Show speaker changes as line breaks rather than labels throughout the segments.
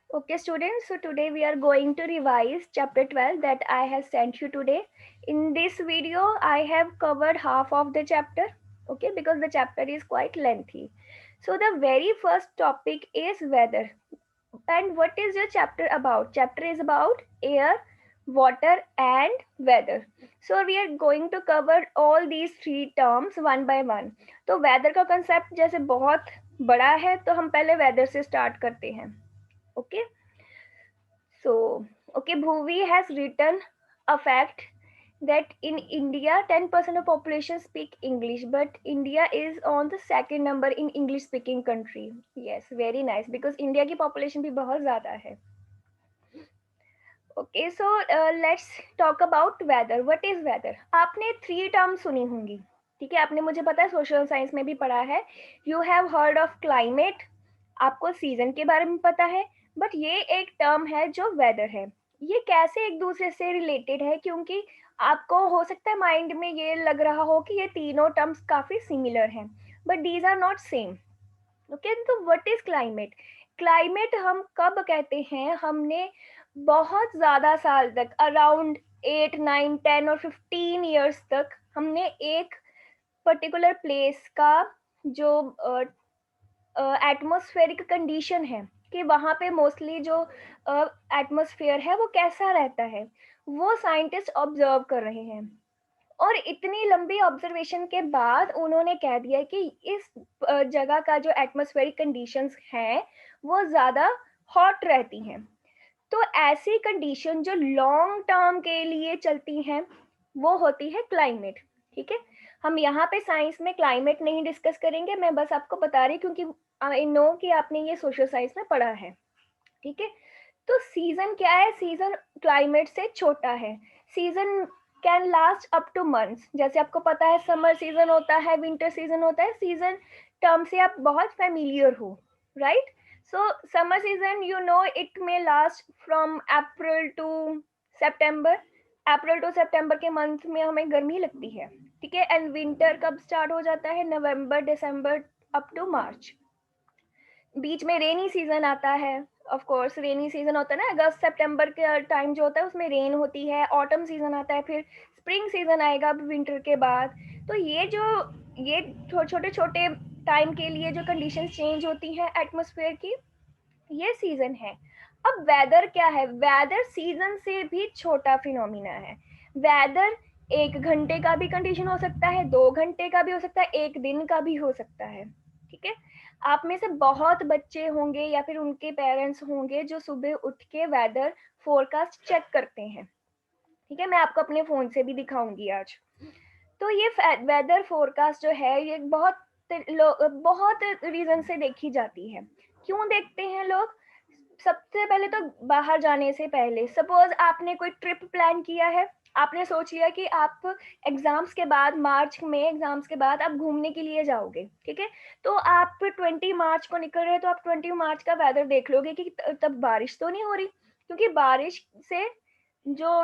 Okay, students, so today we are going to revise chapter 12 that I have sent you today. In this video, I have covered half of the chapter, okay, because the chapter is quite lengthy. So, the very first topic is weather. And what is your chapter about? Chapter is about air, water, and weather. So, we are going to cover all these three terms one by one. तो weather का concept जैसे बहुत बड़ा है तो हम पहले weather से start करते हैं. Okay. So, okay, Bhuvi has written a fact that in India, 10% of population speak English, but India is on the second number in English speaking country. Yes, very nice because India की population भी बहुत ज़्यादा है. Okay, so let's talk about weather. What is weather? आपने 3 terms सुनी होंगी. ठीक है, आपने मुझे पता है सोशल साइंस में भी पढ़ा है. You have heard of climate. आपको सीजन के बारे में पता है, बट ये एक टर्म है जो वेदर है. ये कैसे एक दूसरे से रिलेटेड है, क्योंकि आपको हो सकता है माइंड में ये लग रहा हो कि ये तीनों टर्म्स काफी सिमिलर हैं, but these are not same. Okay, तो व्हाट इज क्लाइमेट? क्लाइमेट हम कब कहते हैं? हमने बहुत ज्यादा साल तक, अराउंड 8 9 10 और 15 ईयर्स तक हमने एक पर्टिकुलर प्लेस का जो एटमॉस्फेरिक कंडीशन है कि वहाँ पे मोस्टली जो एटमॉस्फेयर है वो कैसा रहता है, वो साइंटिस्ट ऑब्जर्व कर रहे हैं. और इतनी लंबी ऑब्जर्वेशन के बाद उन्होंने कह दिया कि इस जगह का जो एटमॉस्फेरिक कंडीशंस हैं वो ज़्यादा हॉट रहती हैं. तो ऐसी कंडीशन जो लॉन्ग टर्म के लिए चलती हैं वो होती है क्लाइमेट. ठीक है, हम यहाँ पे साइंस में क्लाइमेट नहीं डिस्कस करेंगे, मैं बस आपको बता रही क्योंकि आई नो कि आपने ये सोशल साइंस में पढ़ा है. ठीक है, तो सीजन क्या है? सीजन क्लाइमेट से छोटा है. Season can last up two months. जैसे आपको पता है समर सीजन होता है, विंटर सीजन होता है. सीजन टर्म से आप बहुत फेमिलियर हो, right? So summer season, you know, it may last from April to September. April to सितंबर के मंथ में हमें गर्मी लगती है. ठीक है, एंड विंटर कब स्टार्ट हो जाता है? नवंबर दिसंबर अप टू मार्च. बीच में रेनी सीजन आता है. ऑफ कोर्स रेनी सीजन होता है ना, अगस्त सितंबर के टाइम जो होता है उसमें रेन होती है. ऑटम सीजन आता है, फिर स्प्रिंग सीजन आएगा विंटर के बाद. तो ये छोटे छोटे टाइम के लिए जो कंडीशंस चेंज होती हैं एटमॉस्फेयर की, ये सीजन है. अब वेदर क्या है? वेदर सीजन से भी छोटा फिनोमिना है. वेदर 1 घंटे का भी कंडीशन हो सकता है, 2 घंटे का भी हो सकता है, 1 दिन का भी हो सकता है. ठीक है, आप में से बहुत बच्चे होंगे या फिर उनके पेरेंट्स होंगे जो सुबह उठ के वेदर फोरकास्ट चेक करते हैं. ठीक है, मैं आपको अपने फोन से भी दिखाऊंगी आज. तो ये वेदर फोरकास्ट जो है ये बहुत रीजन से देखी जाती है. क्यों देखते हैं लोग? सबसे पहले तो बाहर जाने से पहले, सपोज आपने कोई ट्रिप प्लान किया है, आपने सोच लिया कि आप एग्जाम्स के बाद, मार्च में एग्जाम्स के बाद आप घूमने के लिए जाओगे. ठीक है, तो आप 20 मार्च को निकल रहे हैं, तो आप 20 मार्च का वेदर देख लोगे कि तब बारिश तो नहीं हो रही, क्योंकि बारिश से जो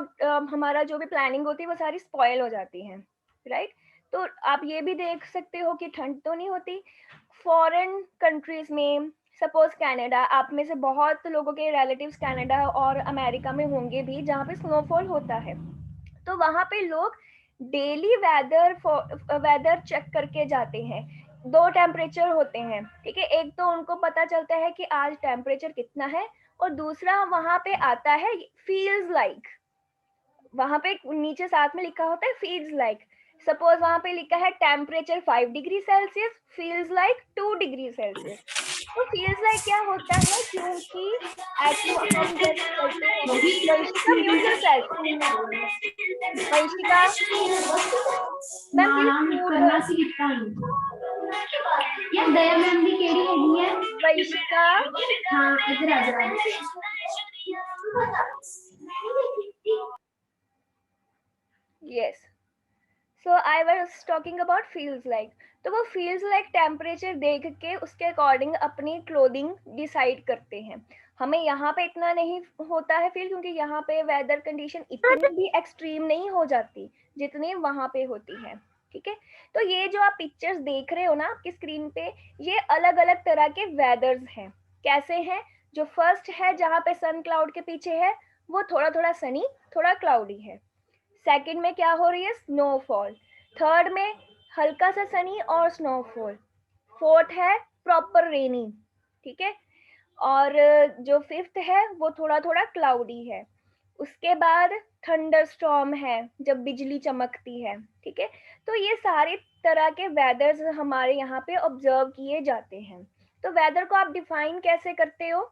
हमारा जो भी प्लानिंग होती है वो सारी स्पॉयल हो जाती है, राइट? तो आप ये भी देख सकते हो कि ठंड तो नहीं होती. फॉरेन कंट्रीज में, सपोज कनाडा, आप में से बहुत लोगों के रिलेटिव्स कनाडा और अमेरिका में होंगे भी जहाँ पे स्नोफॉल होता है. तो वहाँ पे लोग डेली वेदर चेक करके जाते हैं. 2 टेम्परेचर होते हैं. ठीक है, एक तो उनको पता चलता है कि आज टेम्परेचर कितना है, और दूसरा वहाँ पे आता है फील्स लाइक. वहां पे नीचे साथ में लिखा होता है फील्स लाइक. सपोज वहां पे लिखा है temperature 5 degree Celsius, feels like 2 degree Celsius. तो फील्स लाइक क्या होता है? क्योंकि हम जैसे चलते हैं. Vanshika mute your self. Vanshika ma'am
हाँ
प्लीज
हाँ मैं
म्यूट.
करना सीखता हूँ यार. दया मैम भी केड़ी हैगी है.
वंशिका
हाँ इधर आ जाओ.
Yes. So I was talking about feels like. तो वो फील्स लाइक टेम्परेचर देख के उसके अकॉर्डिंग अपनी क्लोथिंग डिसाइड करते हैं. हमें यहाँ पे इतना नहीं होता है फील, क्योंकि यहाँ पे वेदर कंडीशन इतनी भी एक्सट्रीम नहीं हो जाती जितनी वहाँ पे होती है. ठीक है, तो ये जो आप पिक्चर्स देख रहे हो ना आपकी स्क्रीन पे, ये अलग अलग तरह के वेदर्स हैं. कैसे हैं? जो फर्स्ट है जहाँ पे सन क्लाउड के पीछे है वो थोड़ा थोड़ा सनी थोड़ा क्लाउडी है। सेकंड में क्या हो रही है, स्नोफॉल। थर्ड में हल्का सा सनी और स्नोफॉल। फोर्थ है प्रॉपर रेनी, ठीक है। और जो फिफ्थ है वो थोड़ा थोड़ा क्लाउडी है। उसके बाद थंडर स्टॉर्म है जब बिजली चमकती है, ठीक है। तो ये सारे तरह के वेदर्स हमारे यहाँ पे ऑब्जर्व किए जाते हैं। तो वेदर को आप डिफाइन कैसे करते हो?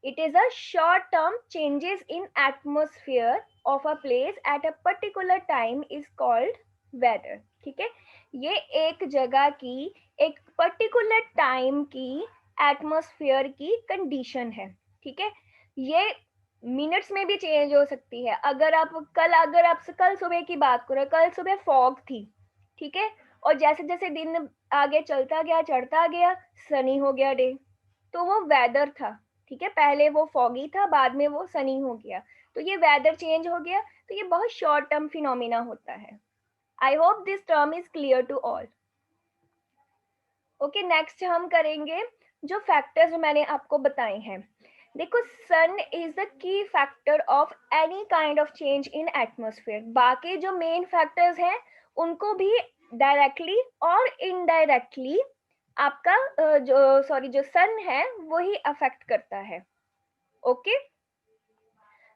It is a short term changes in atmosphere of a place at a particular time is called weather, ठीक है। ये एक जगह की एक पर्टिकुलर टाइम की एटमॉस्फेयर की कंडीशन है, ठीक है। ये मिनट्स में भी चेंज हो सकती है। अगर आप कल सुबह की बात करो, कल सुबह फॉग थी, ठीक है, और जैसे जैसे दिन आगे चलता गया चढ़ता गया सनी हो गया डे, तो वो वेदर था, ठीक है। पहले वो फॉगी था, बाद में वो सनी हो गया, तो ये वेदर चेंज हो गया। तो ये बहुत शॉर्ट टर्म फिनोमिना होता है। I hope this term is clear to all. Okay, next हम करेंगे जो फैक्टर्स मैंने आपको बताए हैं। देखो, sun is the key factor of any kind of change in atmosphere. बाकी जो मेन फैक्टर्स हैं उनको भी डायरेक्टली और इनडायरेक्टली आपका जो सन है वही अफेक्ट करता है। ओके,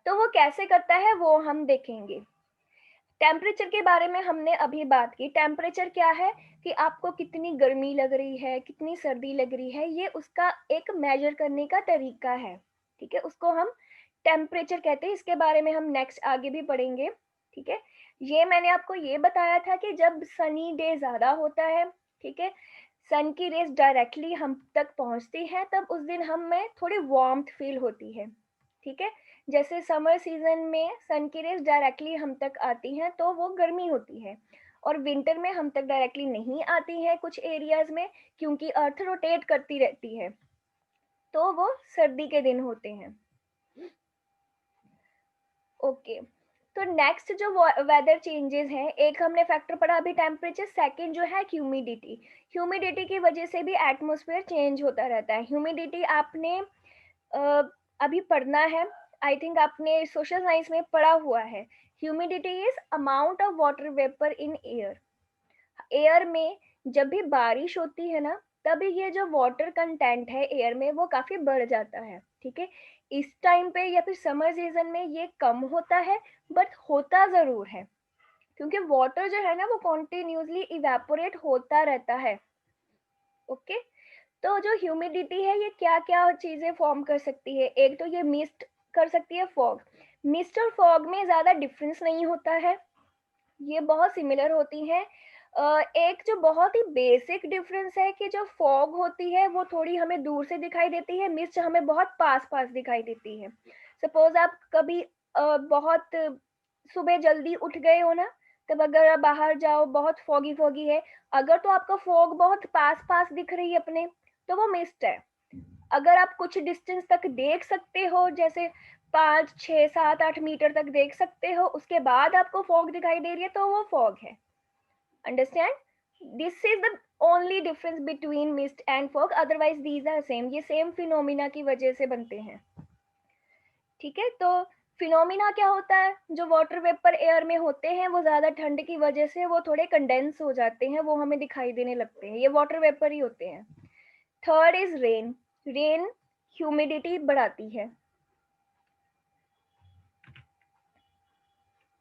तो वो कैसे करता है वो हम देखेंगे। टेम्परेचर के बारे में हमने अभी बात की। टेम्परेचर क्या है कि आपको कितनी गर्मी लग रही है, कितनी सर्दी लग रही है, ये उसका एक मेजर करने का तरीका है, ठीक है। उसको हम टेम्परेचर कहते हैं। इसके बारे में हम नेक्स्ट आगे भी पढ़ेंगे, ठीक है। ये मैंने आपको ये बताया था कि जब सनी डे ज्यादा होता है, ठीक है, सन की रेस डायरेक्टली हम तक पहुंचती है, तब उस दिन हमें थोड़ी वार्मथ फील होती है, ठीक है। जैसे समर सीजन में सन की रेस डायरेक्टली हम तक आती हैं तो वो गर्मी होती है, और विंटर में हम तक डायरेक्टली नहीं आती है कुछ एरियाज में, क्योंकि अर्थ रोटेट करती रहती है, तो वो सर्दी के दिन होते हैं। ओके, तो नेक्स्ट जो वेदर चेंजेस हैं, एक हमने फैक्टर पढ़ा अभी टेम्परेचर, सेकंड जो है ह्यूमिडिटी। ह्यूमिडिटी की वजह से भी एटमॉस्फेयर चेंज होता रहता है। ह्यूमिडिटी आपने अभी पढ़ना है, आई थिंक आपने सोशल साइंस में पढ़ा हुआ है। Humidity is amount of water vapour in air. Air में जब भी बारिश होती है ना, तभी ये जो वाटर कंटेंट है एयर में वो काफी बढ़ जाता है, ठीक है। इस टाइम पे या फिर समर सीजन में ये कम होता है, बट होता जरूर है, क्योंकि वाटर जो है ना वो कॉन्टिन्यूसली इवेपोरेट होता रहता है। ओके, तो जो ह्यूमिडिटी है ये क्या क्या चीजें फॉर्म कर सकती है। एक तो ये मिस्ट कर सकती है, फॉग। मिस्ट और फॉग में ज्यादा डिफरेंस नहीं होता है, ये बहुत सिमिलर होती हैं। एक जो बहुत ही बेसिक डिफरेंस है कि जो फॉग होती है वो थोड़ी हमें दूर से दिखाई देती है, मिस्ट हमें बहुत पास पास दिखाई देती है। सपोज आप कभी बहुत सुबह जल्दी उठ गए हो ना, तब अगर आप बाहर जाओ बहुत फॉगी फॉगी है, अगर तो आपका फॉग बहुत पास पास दिख रही है अपने, तो वो मिस्ट है। अगर आप कुछ डिस्टेंस तक देख सकते हो, जैसे 5 6 7 8 मीटर तक देख सकते हो, उसके बाद आपको फॉग दिखाई दे रही है, तो वो फॉग है। Understand, this is the only difference between mist and fog, otherwise these are same. ये सेम फिनोमिना की वजह से बनते हैं, ठीक है। तो फिनोमिना क्या होता है, जो वाटर वेपर एयर में होते हैं वो ज्यादा ठंड की वजह से वो थोड़े कंडेंस हो जाते हैं, वो हमें दिखाई देने लगते हैं, ये वाटर वेपर ही होते हैं। Third is rain. Rain humidity बढ़ाती है।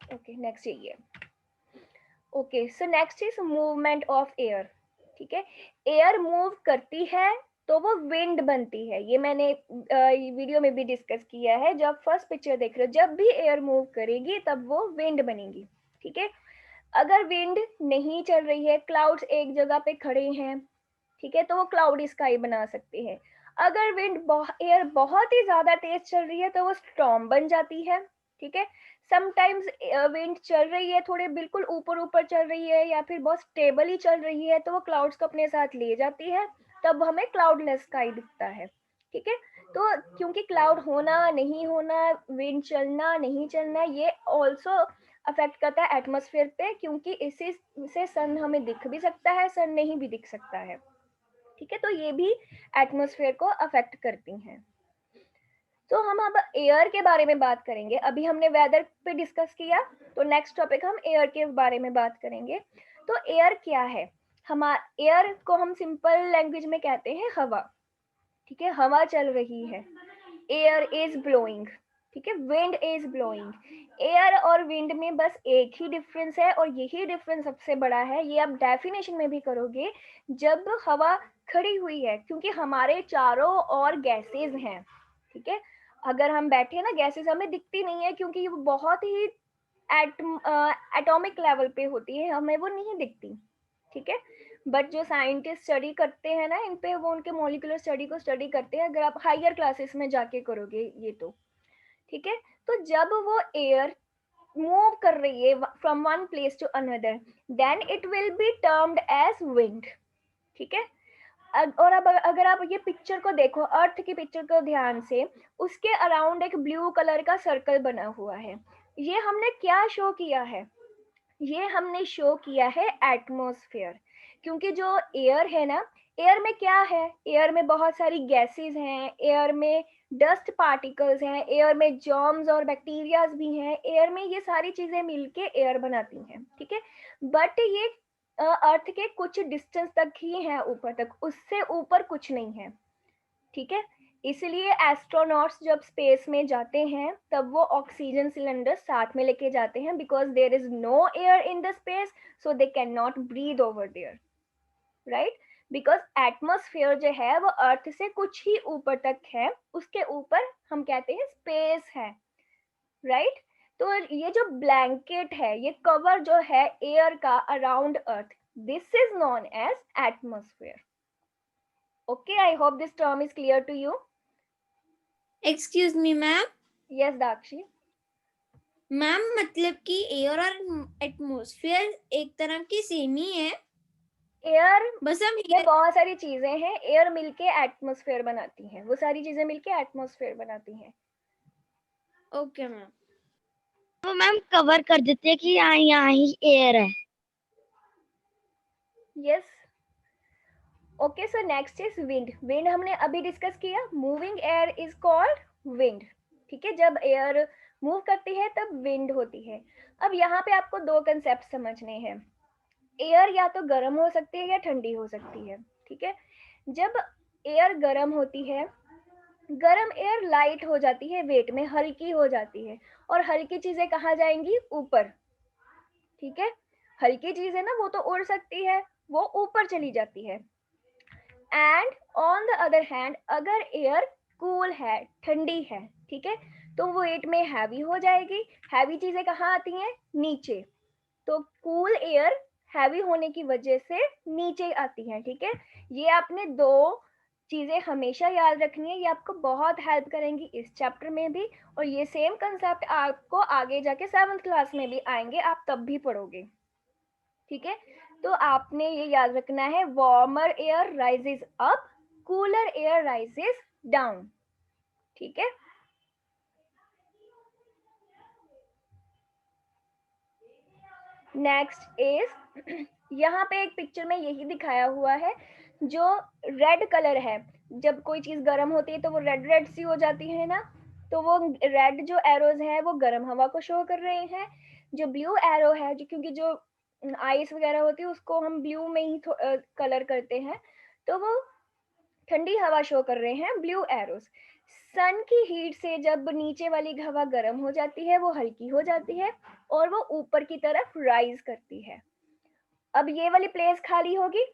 ओके, नेक्स्ट यही है। Okay, so next is movement of air, ठीक है। एयर मूव करती है तो वो विंड बनती है, ये मैंने वीडियो में भी डिस्कस किया है। जब फर्स्ट पिक्चर देख रहे हो, जब भी एयर मूव करेगी तब वो विंड बनेगी, ठीक है। अगर विंड नहीं चल रही है, क्लाउड्स एक जगह पे खड़े हैं, ठीक है, तो वो क्लाउडी स्काई बना सकते हैं। अगर एयर बहुत ही ज्यादा तेज चल रही है तो वो स्टॉर्म बन जाती है, ठीक है। समटाइम्स विंड चल रही है, थोड़े बिल्कुल ऊपर ऊपर चल रही है या फिर बहुत स्टेबल ही चल रही है, तो वो क्लाउड्स को अपने साथ ले जाती है, तब हमें क्लाउडलेस स्काई दिखता है, ठीक है। तो क्योंकि क्लाउड होना नहीं होना, विंड चलना नहीं चलना, ये ऑल्सो अफेक्ट करता है एटमोस्फेयर पे, क्योंकि इसी से सन हमें दिख भी सकता है, सन नहीं भी दिख सकता है, ठीक है। तो ये भी एटमॉस्फेयर को अफेक्ट करती हैं। तो हम अब एयर के बारे में बात करेंगे। अभी हमने वेदर पे डिस्कस किया, तो नेक्स्ट टॉपिक हम एयर के बारे में बात करेंगे। तो एयर क्या है? हमारा एयर को हम सिंपल लैंग्वेज में कहते हैं हवा। ठीक है, हवा चल रही है, एयर इज ब्लोइंग। ठीक है, विंड इज ब्लोइंग। एयर और विंड में बस एक ही डिफरेंस है, और यही डिफरेंस सबसे बड़ा है। ये आप डेफिनेशन में भी करोगे जब हवा खड़ी हुई है, क्योंकि हमारे चारों ओर गैसेस हैं। ठीक है, अगर हम बैठे ना, गैसेस हमें दिखती नहीं है, क्योंकि वो बहुत ही एटॉमिक लेवल पे होती है, हमें वो नहीं दिखती। ठीक है, बट जो साइंटिस्ट स्टडी करते हैं ना इन पे, वो उनके मॉलिक्यूलर स्टडी को स्टडी करते हैं, अगर आप हायर क्लासेस में जाके करोगे ये तो। ठीक है, तो जब वो एयर मूव कर रही है from one place to another, then it will be termed as wind. ठीक है, और अब अगर आप ये पिक्चर को देखो, अर्थ की पिक्चर को ध्यान से, उसके अराउंड एक ब्लू कलर का सर्कल बना हुआ है। ये हमने क्या शो किया है? ये हमने शो किया है एटमॉस्फेयर। क्योंकि जो एयर है ना, एयर में क्या है? एयर में बहुत सारी गैसेस हैं, एयर में डस्ट पार्टिकल्स हैं, एयर में जर्म्स और बैक्टीरियाज भी हैं, एयर में ये सारी चीजें मिलके एयर बनाती हैं। ठीक है, बट ये अर्थ के कुछ डिस्टेंस तक ही है ऊपर तक, उससे ऊपर कुछ नहीं है। ठीक है, इसलिए एस्ट्रोनॉट्स जब स्पेस में जाते हैं तब वो ऑक्सीजन सिलेंडर साथ में लेके जाते हैं, because there is no air in the space, so they can not breathe over there, right? Because atmosphere जो है वो अर्थ से कुछ ही ऊपर तक है, उसके ऊपर हम कहते हैं स्पेस है, राइट? तो ये जो ब्लैंकेट है, ये कवर जो है एयर का around earth, this is known as atmosphere. Okay, I hope this term is clear to you.
Excuse me ma'am.
Yes Dakshi.
Ma'am मतलब कि एयर और एटमॉस्फेयर एक तरह की सेम ही है,
एयर,
बस हम
ये बहुत सारी चीजें हैं, एयर मिलके एटमॉस्फेयर बनाती हैं, वो सारी चीजें मिलके एटमॉस्फेयर बनाती हैं।
Okay ma'am.
वो मैम कवर कर देते हैं कि यहाँ ही एयर है।
Yes, okay, so next is wind. Wind हमने अभी डिस्कस किया, moving air is called wind. ठीक है, जब एयर मूव करती है तब विंड होती है। अब यहाँ पे आपको दो कंसेप्ट समझने हैं। एयर या तो गर्म हो सकती है या ठंडी हो सकती है। ठीक है, जब एयर गर्म होती है, गर्म एयर लाइट हो जाती है, वेट में हल्की हो जाती है, और हल्की चीजें कहाँ जाएंगी? ऊपर। ठीक है, हल्की चीज है ना, वो तो उड़ सकती है, वो ऊपर चली जाती है। And on the other hand, अगर एयर कूल है, ठंडी है, ठीक है, तो वो वेट में हैवी हो जाएगी। हैवी चीजें कहाँ आती हैं? नीचे। तो कूल एयर हैवी होने की वजह से नीचे आती है। ठीक है, ये आपने दो चीजें हमेशा याद रखनी है, ये आपको बहुत हेल्प करेंगी इस चैप्टर में भी, और ये सेम कंसेप्ट आपको आगे जाके 7th क्लास में भी आएंगे, आप तब भी पढ़ोगे। ठीक है, तो आपने ये याद रखना है, warmer air rises up, cooler air rises down. ठीक है, नेक्स्ट इज यहाँ पे एक पिक्चर में यही दिखाया हुआ है, जो रेड कलर है, जब कोई चीज गर्म होती है तो वो रेड रेड सी हो जाती है ना, तो वो रेड जो एरोज है वो गर्म हवा को शो कर रहे हैं। जो ब्लू एरो है, जो क्योंकि जो आइस वगैरह होती है उसको हम ब्लू में ही कलर करते हैं, तो वो ठंडी हवा शो कर रहे हैं, ब्लू एरोस। सन की हीट से जब नीचे वाली हवा गर्म हो जाती है, वो हल्की हो जाती है और वो ऊपर की तरफ राइज करती है। अब ये वाली प्लेस खाली होगी,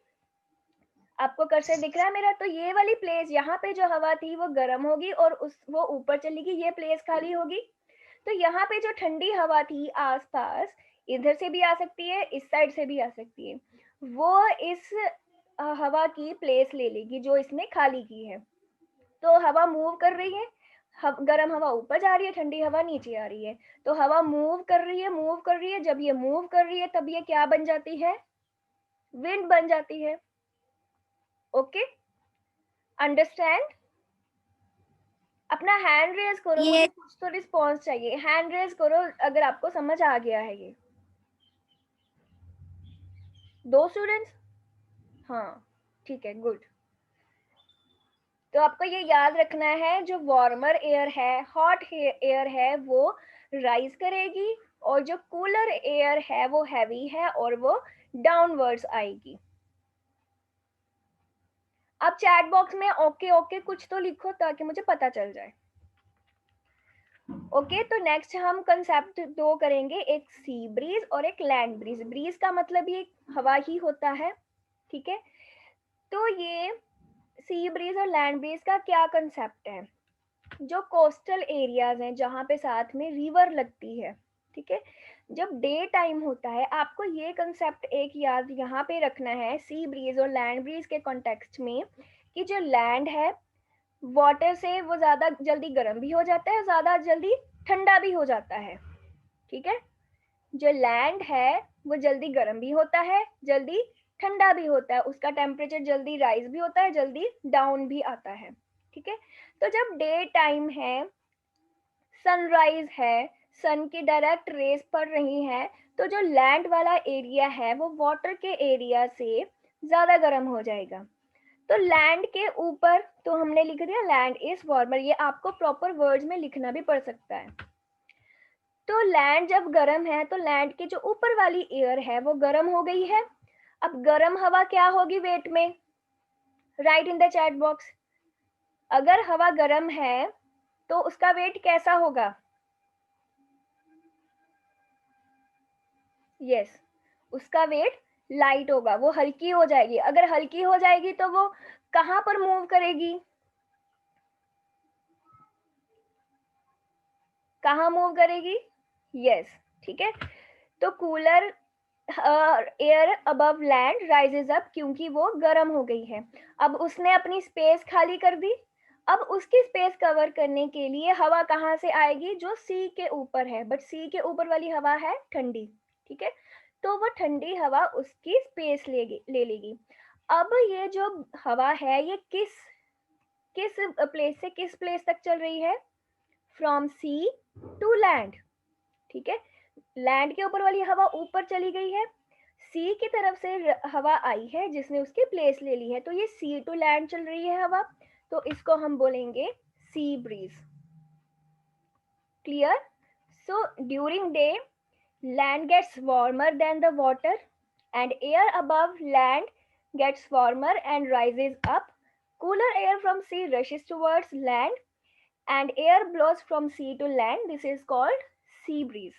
आपको कर्सर दिख रहा है मेरा? तो ये वाली प्लेस, यहाँ पे जो हवा थी वो गर्म होगी और वो ऊपर चलेगी, ये प्लेस खाली होगी। तो यहाँ पे जो ठंडी हवा थी आसपास, इधर से भी आ सकती है, इस साइड से भी आ सकती है, वो इस हवा की प्लेस ले लेगी जो इसने खाली की है। तो हवा मूव कर रही है, गर्म हवा ऊपर जा रही है, ठंडी हवा नीचे आ रही है। तो हवा मूव कर रही है, मूव कर रही है, जब ये मूव कर रही है तब ये क्या बन जाती है? विंड बन जाती है। Okay, understand? अपना हैंड रेज करो, मुझे कुछ तो रिस्पॉन्स चाहिए, हैंड रेज करो अगर आपको समझ आ गया है ये। दो स्टूडेंट्स? हाँ, ठीक है, गुड। तो आपको ये याद रखना है, जो वार्मर एयर है, हॉट एयर है, वो राइज करेगी, और जो कूलर एयर है वो हैवी है और वो डाउनवर्ड्स आएगी। अब चैट बॉक्स में ओके ओके कुछ तो लिखो ताकि मुझे पता चल जाए। ओके, तो नेक्स्ट हम कंसेप्ट 2 करेंगे, एक सी ब्रीज और एक लैंड ब्रीज। ब्रीज का मतलब ये हवा ही होता है, ठीक है। तो ये सी ब्रीज और लैंड ब्रीज का क्या कंसेप्ट है? जो कोस्टल एरियाज हैं जहाँ पे साथ में रिवर लगती है, ठीक है, जब डे टाइम होता है, आपको ये कंसेप्ट एक याद यहाँ पे रखना है सी ब्रीज और लैंड ब्रीज के कॉन्टेक्स्ट में, कि जो लैंड है वाटर से वो ज्यादा जल्दी गर्म भी हो जाता है, ज्यादा जल्दी ठंडा भी हो जाता है, ठीक है। जो लैंड है वो जल्दी गर्म भी होता है, जल्दी ठंडा भी होता है, उसका टेम्परेचर जल्दी राइज भी होता है, जल्दी डाउन भी आता है, ठीक है। तो जब डे टाइम है, सनराइज है, सन की डायरेक्ट रेस पड़ रही है, तो जो लैंड वाला एरिया है वो वाटर के एरिया से ज्यादा गर्म हो जाएगा। तो लैंड के ऊपर तो हमने लिख दिया लैंड इज वार्मर, ये आपको प्रॉपर वर्ड्स में लिखना भी पड़ सकता है। तो लैंड जब गर्म है तो लैंड के जो ऊपर वाली एयर है वो गर्म हो गई है। अब गर्म हवा क्या होगी वेट में? Right in the chat box. अगर हवा गर्म है तो उसका वेट कैसा होगा? यस, उसका वेट लाइट होगा, वो हल्की हो जाएगी। अगर हल्की हो जाएगी तो वो कहां पर मूव करेगी? कहां मूव करेगी? यस, ठीक है। तो cooler air above land rises up, क्योंकि वो गर्म हो गई है। अब उसने अपनी स्पेस खाली कर दी। अब उसकी स्पेस कवर करने के लिए हवा कहाँ से आएगी? जो सी के ऊपर है, बट सी के ऊपर वाली हवा है ठंडी, ठीक है। तो वो ठंडी हवा उसकी स्पेस ले लेगी। अब ये जो हवा है ये किस किस प्लेस से किस प्लेस तक चल रही है? फ्रॉम सी टू लैंड, ठीक है। लैंड के ऊपर वाली हवा ऊपर चली गई है, सी की तरफ से हवा आई है जिसने उसकी प्लेस ले ली है, तो ये सी टू लैंड चल रही है हवा, तो इसको हम बोलेंगे sea breeze. Clear? So during day land gets warmer than the water and air above land gets warmer and rises up. Cooler air from sea rushes towards land and air blows from sea to land. This is called sea breeze.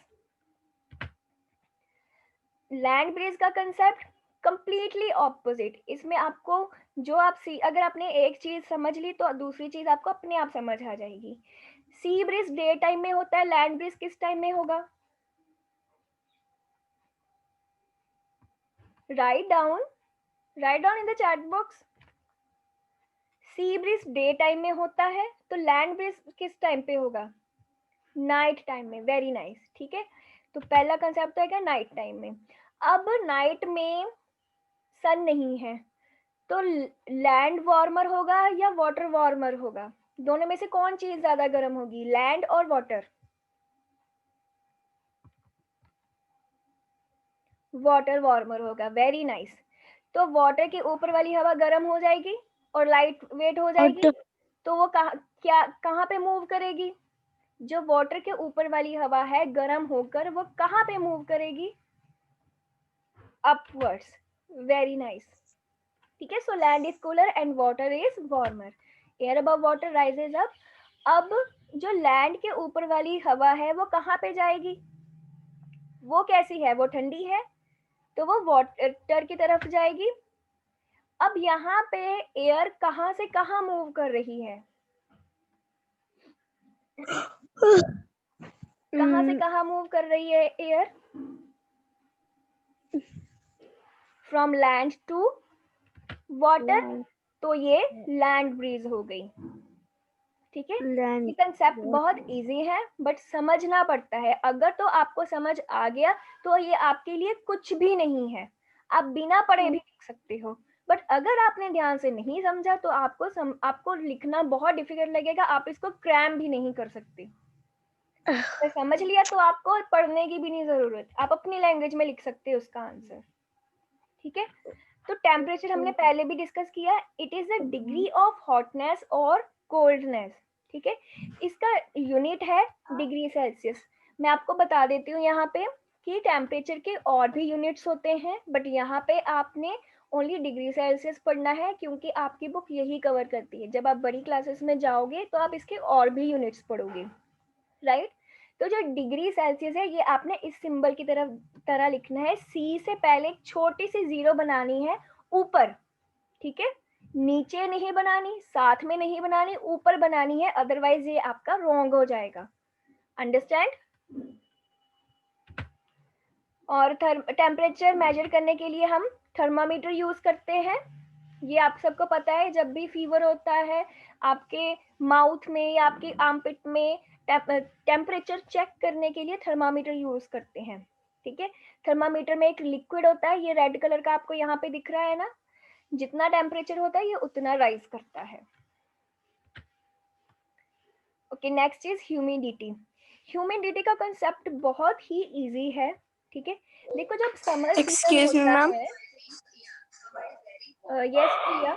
Land breeze का concept completely opposite. इसमें आपको जो आप सी, अगर आपने एक चीज समझ ली तो दूसरी चीज आपको अपने आप समझ आ जाएगी। सी ब्रीज डे टाइम में होता है, लैंड ब्रीज किस टाइम में होगा? Write down in the chat box. Sea breeze day time में होता है, तो लैंड ब्रीज किस टाइम पे होगा? नाइट टाइम में। वेरी नाइस, ठीक है। तो पहला कंसेप्ट है क्या? नाइट टाइम में। अब नाइट में सन नहीं है, तो लैंड वार्मर होगा या वाटर वार्मर होगा? दोनों में से कौन चीज ज्यादा गर्म होगी, लैंड और वाटर? वाटर वार्मर होगा। Very nice. तो वाटर के ऊपर वाली हवा गर्म हो जाएगी और लाइट वेट हो जाएगी, तो वो कहाँ पे मूव करेगी? जो वाटर के ऊपर वाली हवा है गर्म होकर वो कहाँ पे मूव करेगी? अपवर्ड्स। वेरी नाइस, ठीक है। So land is cooler and water is warmer, air above water rises up. अब जो लैंड के ऊपर वाली हवा है वो कहाँ पे जाएगी? वो कैसी है? वो ठंडी है, तो वो वाटर की तरफ जाएगी। अब यहाँ पे एयर कहाँ से कहाँ मूव कर रही है? कहाँ से कहाँ मूव कर रही है air? From land to water, तो ये लैंड ब्रीज हो गई, ठीक है। ये कंसेप्ट बहुत इजी है बट समझना पड़ता है। अगर तो आपको समझ आ गया तो ये आपके लिए कुछ भी नहीं है, आप बिना पढ़े भी लिख सकते हो। बट अगर आपने ध्यान से नहीं समझा तो आपको लिखना बहुत डिफिकल्ट लगेगा, आप इसको क्रैम भी नहीं कर सकते। अगर समझ लिया तो आपको पढ़ने की भी नहीं जरूरत, आप अपनी लैंग्वेज में लिख सकते हो उसका आंसर, ठीक है। तो टेम्परेचर हमने पहले भी डिस्कस किया, it is the degree of hotness और कोल्डनेस, ठीक है। इसका यूनिट है डिग्री सेल्सियस। मैं आपको बता देती हूँ यहाँ पे कि टेम्परेचर के और भी यूनिट्स होते हैं, बट यहाँ पे आपने ओनली डिग्री सेल्सियस पढ़ना है क्योंकि आपकी बुक यही कवर करती है। जब आप बड़ी क्लासेस में जाओगे तो आप इसके और भी यूनिट्स पढ़ोगे, राइट। तो जो डिग्री सेल्सियस है ये आपने इस सिंबल की तरह लिखना है। सी से पहले एक छोटी सी जीरो बनानी है ऊपर, ठीक है। नीचे नहीं बनानी, साथ में नहीं बनानी, ऊपर बनानी है, अदरवाइज ये आपका रॉन्ग हो जाएगा। अंडरस्टैंड। और टेम्परेचर मेजर करने के लिए हम थर्मामीटर यूज करते हैं। ये आप सबको पता है, जब भी फीवर होता है आपके माउथ में या आपकी आर्मपिट में टेम्परेचर चेक करने के लिए थर्मामीटर यूज करते हैं, ठीक है। थर्मामीटर में एक लिक्विड होता है, ये रेड कलर का आपको यहाँ पे दिख रहा है ना, जितना टेम्परेचर होता है ये उतना राइज करता है। Okay, next is humidity. Humidity का कंसेप्ट बहुत ही इजी है, ठीक है। देखो जब समर सीजन होता है, यस प्रिया।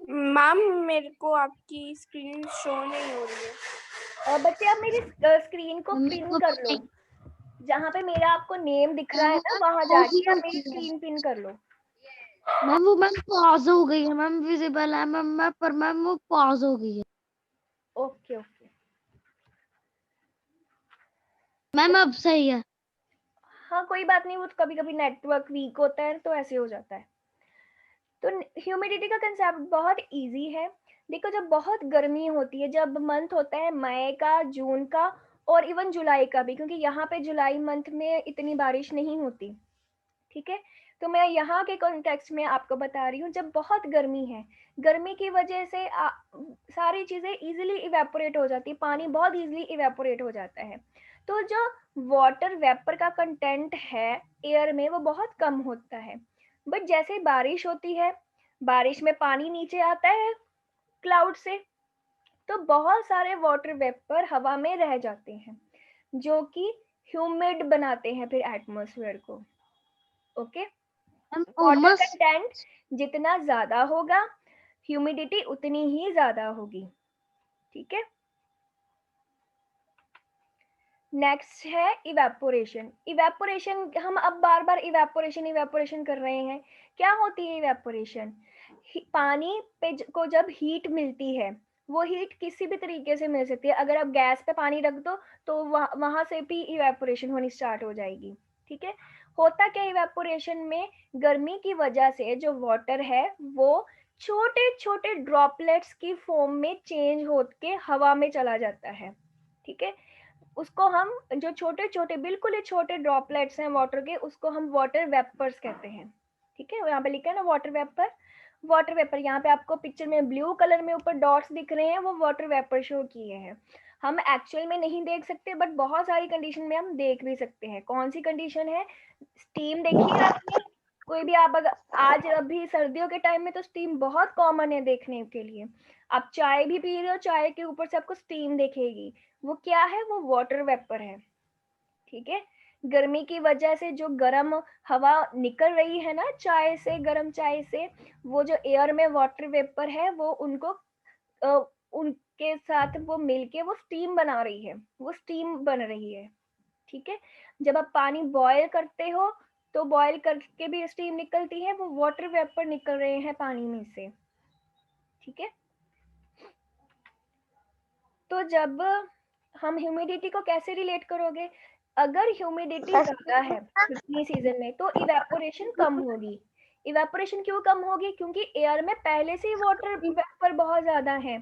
मैम मेरे को आपकी स्क्रीन शो नहीं हो रही है।
बच्चे आप मेरी स्क्रीन को पिन कर लो, जहाँ पे मेरा आपको नेम दिख रहा है ना वहां जाके आप मेरी स्क्रीन पिन कर लो।
मैम वो मैम पॉज हो गई है मैम, विजिबल है मैम, पर मैम वो पॉज हो गई है
ओके ओके
मैम, अब सही है।
हाँ कोई बात नहीं, वो कभी कभी नेटवर्क वीक होता है तो ऐसे हो जाता है। तो ह्यूमिडिटी का कंसेप्ट बहुत इजी है। देखो जब बहुत गर्मी होती है, जब मंथ होता है मई का, जून का और इवन जुलाई का भी, क्योंकि यहाँ पे जुलाई मंथ में इतनी बारिश नहीं होती, ठीक है। तो मैं यहाँ के कॉन्टेक्स्ट में आपको बता रही हूँ, जब बहुत गर्मी है, गर्मी की वजह से सारी चीजें इजीली इवेपोरेट हो जाती है, पानी बहुत इजीली इवेपोरेट हो जाता है। तो जो वाटर वेपर का कंटेंट है एयर में वो बहुत कम होता है। बट जैसे बारिश होती है, बारिश में पानी नीचे आता है क्लाउड से, तो बहुत सारे वाटर वेपर हवा में रह जाते हैं जो कि ह्यूमिड बनाते हैं फिर एटमॉस्फेयर को। ओके, वाटर कंटेंट जितना ज्यादा होगा ह्यूमिडिटी उतनी ही ज्यादा होगी, ठीक है। नेक्स्ट है इवेपोरेशन। इवेपोरेशन, हम अब बार बार इवेपोरेशन इवेपोरेशन कर रहे हैं। क्या होती है इवेपोरेशन? पानी पे को जब हीट मिलती है, वो हीट किसी भी तरीके से मिल सकती है। अगर आप गैस पे पानी रख दो तो वहां से भी इवेपोरेशन होनी स्टार्ट हो जाएगी, ठीक है। होता क्या इवेपोरेशन में, गर्मी की वजह से जो वाटर है वो छोटे छोटे ड्रॉपलेट्स की फॉर्म में चेंज होके हवा में चला जाता है, ठीक है। उसको हम, जो छोटे छोटे बिल्कुल ही छोटे ड्रॉपलेट्स हैं वाटर के, उसको हम वाटर वेपर्स कहते हैं, ठीक है। यहाँ पे लिखा है ना वाटर वेपर। वाटर वेपर यहाँ पे आपको पिक्चर में ब्लू कलर में ऊपर डॉट्स दिख रहे हैं, वो वाटर वेपर शो किए हैं। हम एक्चुअल में नहीं देख सकते बट बहुत सारी कंडीशन में हम देख भी सकते हैं। कौन सी कंडीशन है? स्टीम देखी है आपने? कोई भी आप अगर आज अभी सर्दियों के टाइम में तो स्टीम बहुत कॉमन है देखने के लिए। आप चाय भी पी रहे हो, चाय के ऊपर से आपको स्टीम दिखेगी, वो क्या है? वो वाटर वेपर है, ठीक है। गर्मी की वजह से जो गर्म हवा निकल रही है ना चाय से, गर्म चाय से, वो जो एयर में वाटर वेपर है वो उनको उनके साथ वो मिलके वो स्टीम बना रही है, वो स्टीम बन रही है, ठीक है। जब आप पानी बॉयल करते हो तो बॉयल करके भी स्टीम निकलती है, वो वाटर वेपर निकल रहे हैं पानी में से, ठीक है। तो जब हम ह्यूमिडिटी को कैसे रिलेट करोगे? अगर ह्यूमिडिटी ज्यादा है गर्मी सीजन में तो इवेपोरेशन कम होगी। इवेपोरेशन क्यों कम होगी? क्योंकि एयर में पहले से ही वाटर वेपर बहुत ज्यादा है,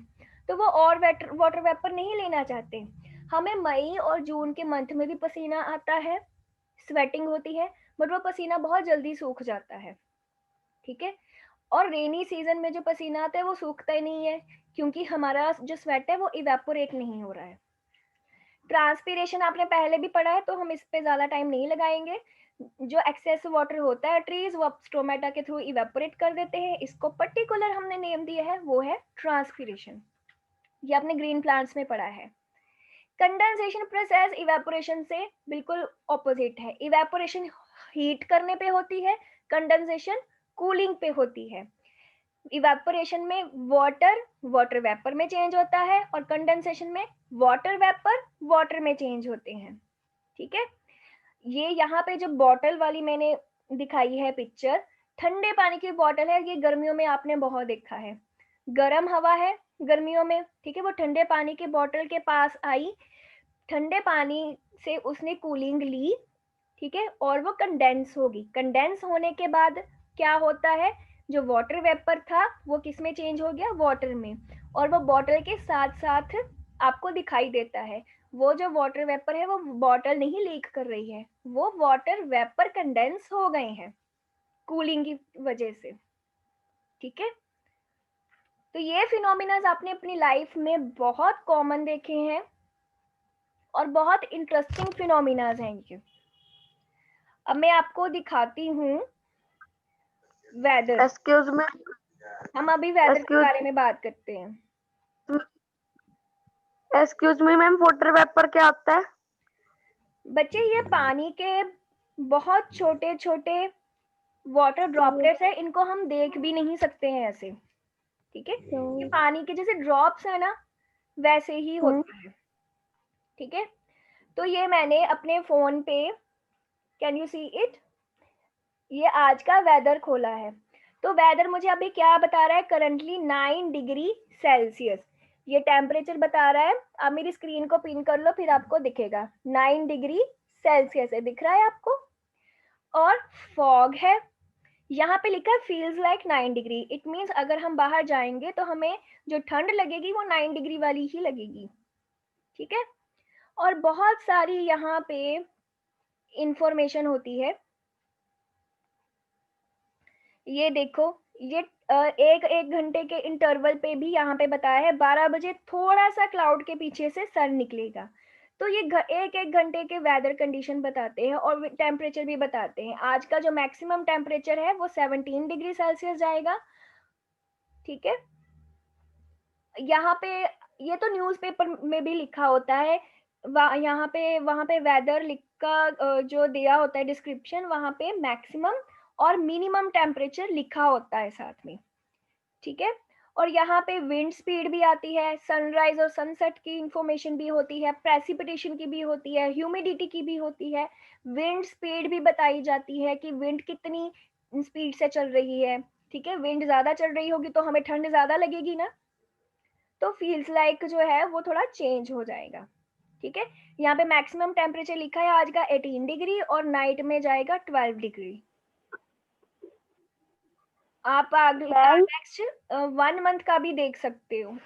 तो वो और वाटर वेपर नहीं लेना चाहते। हमें मई और जून के मंथ में भी पसीना आता है, स्वेटिंग होती है, बट वो पसीना बहुत जल्दी सूख जाता है, ठीक है। और रेनी सीजन में जो पसीना आता है वो सूखता ही नहीं है, क्योंकि हमारा जो स्वेट है वो इवेपोरेट नहीं हो रहा है। ट्रांसपीरेशन आपने पहले भी पढ़ा है तो हम इस पे ज्यादा टाइम नहीं लगाएंगे। जो एक्सेस वाटर होता है ट्रीज, वो स्टोमेटा के थ्रू इवेपोरेट कर देते हैं, इसको पर्टिकुलर हमने नेम दिया है, वो है ट्रांसपीरेशन। ये आपने ग्रीन प्लांट्स में पढ़ा है। कंडेंसेशन प्रोसेस इवेपोरेशन से बिल्कुल ऑपोजिट है। इवेपोरेशन हीट करने पे होती है, कंडेंसेशन कूलिंग पे होती है। इवेपोरेशन में वाटर वेपर में चेंज होता है और कंडेंसेशन में वाटर वेपर वाटर में चेंज होते हैं। ठीक है, ये यहाँ पे जो बॉटल वाली मैंने दिखाई है पिक्चर, ठंडे पानी की बॉटल है, ये गर्मियों में आपने बहुत देखा है, गर्म हवा है गर्मियों में, ठीक है, वो ठंडे पानी के बॉटल के पास आई, ठंडे पानी से उसने कूलिंग ली, ठीक है, और वो कंडेंस होगी। कंडेंस होने के बाद क्या होता है, जो वाटर वेपर था वो किस में चेंज हो गया, वाटर में, और वो बॉटल के साथ साथ आपको दिखाई देता है। वो जो वाटर वेपर है वो बॉटल नहीं लीक कर रही है, वो वाटर वेपर कंडेंस हो गए हैं कूलिंग की वजह से। ठीक है, तो ये फिनोमिनाज आपने अपनी लाइफ में बहुत कॉमन देखे हैं और बहुत इंटरेस्टिंग फिनोमिनाज हैं ये। अब मैं आपको दिखाती हूँ वेदर।
एक्सक्यूज मी,
हम अभी वेदर के
Excuse-
बारे में बात करते हैं।
Excuse me ma'am, water vapour क्या होता है?
बच्चे, ये पानी के बहुत छोटे छोटे वाटर ड्रॉपलेट्स है, इनको हम देख भी नहीं सकते हैं ऐसे। ठीक है, ये पानी के जैसे ड्रॉप्स है ना, वैसे ही होते हैं। ठीक है, तो ये मैंने अपने फोन पे, कैन यू सी इट, ये आज का वेदर खोला है। तो वेदर मुझे अभी क्या बता रहा है, करंटली 9 डिग्री सेल्सियस ये टेम्परेचर बता रहा है। आप मेरी स्क्रीन को पिन कर लो, फिर आपको दिखेगा 9 डिग्री सेल्सियस है, दिख रहा है आपको। और फॉग है, यहाँ पे लिखा है feels like 9 degree, it means अगर हम बाहर जाएंगे तो हमें जो ठंड लगेगी वो 9 डिग्री वाली ही लगेगी। ठीक है, और बहुत सारी यहाँ पे इंफॉर्मेशन होती है। ये देखो, ये एक घंटे के इंटरवल पे भी यहाँ पे बताया है 12 बजे थोड़ा सा क्लाउड के पीछे से सन निकलेगा। तो ये एक घंटे के वेदर कंडीशन बताते हैं और टेम्परेचर भी बताते हैं। आज का जो मैक्सिमम टेम्परेचर है वो 17 डिग्री सेल्सियस जाएगा। ठीक है, यहाँ पे ये तो न्यूज़पेपर में भी लिखा होता है, यहाँ पे वहाँ पे वेदर लिखा जो दिया होता है डिस्क्रिप्शन, वहाँ पे मैक्सिमम और मिनिमम टेम्परेचर लिखा होता है साथ में। ठीक है, और यहाँ पे विंड स्पीड भी आती है, सनराइज और सनसेट की इंफॉर्मेशन भी होती है, प्रेसिपिटेशन की भी होती है, ह्यूमिडिटी की भी होती है, विंड स्पीड भी बताई जाती है कि विंड कितनी स्पीड से चल रही है। ठीक है, विंड ज्यादा चल रही होगी तो हमें ठंड ज्यादा लगेगी ना, तो फील्स लाइक जो है वो थोड़ा चेंज हो जाएगा। ठीक है, यहाँ पे मैक्सिमम टेम्परेचर लिखा है आज का 18 डिग्री और नाइट में जाएगा 12 डिग्री। आप नेक्स्ट 1 मंथ का भी देख सकते हो।